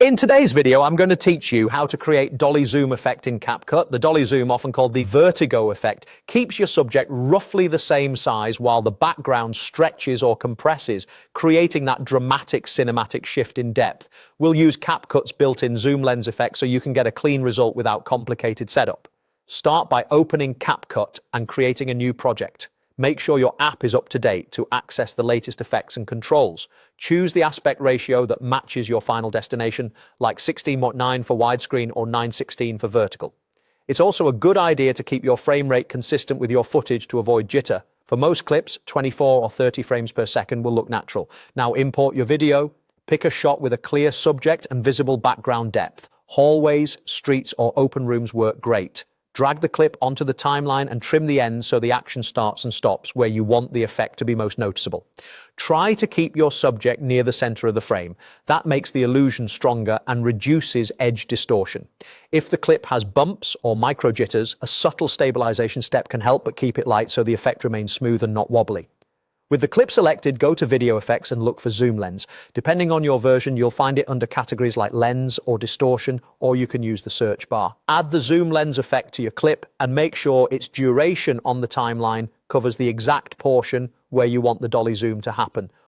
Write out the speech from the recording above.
In today's video, I'm going to teach you how to create dolly zoom effect in Capcut. The dolly zoom, often called the vertigo effect, keeps your subject roughly the same size while the background stretches or compresses, creating that dramatic cinematic shift in depth. We'll use Capcut's built-in zoom lens effect so you can get a clean result without complicated setup. Start by opening Capcut and creating a new project. Make sure your app is up to date to access the latest effects and controls. Choose the aspect ratio that matches your final destination, like 16:9 for widescreen or 9:16 for vertical. It's also a good idea to keep your frame rate consistent with your footage to avoid jitter. For most clips, 24 or 30 frames per second will look natural. Now import your video, pick a shot with a clear subject and visible background depth. Hallways, streets, or open rooms work great. Drag the clip onto the timeline and trim the ends so the action starts and stops where you want the effect to be most noticeable. Try to keep your subject near the center of the frame. That makes the illusion stronger and reduces edge distortion. If the clip has bumps or micro jitters, a subtle stabilization step can help but keep it light so the effect remains smooth and not wobbly. With the clip selected, go to Video Effects and look for Zoom Lens. Depending on your version, you'll find it under categories like Lens or Distortion, or you can use the search bar. Add the Zoom Lens effect to your clip and make sure its duration on the timeline covers the exact portion where you want the dolly zoom to happen.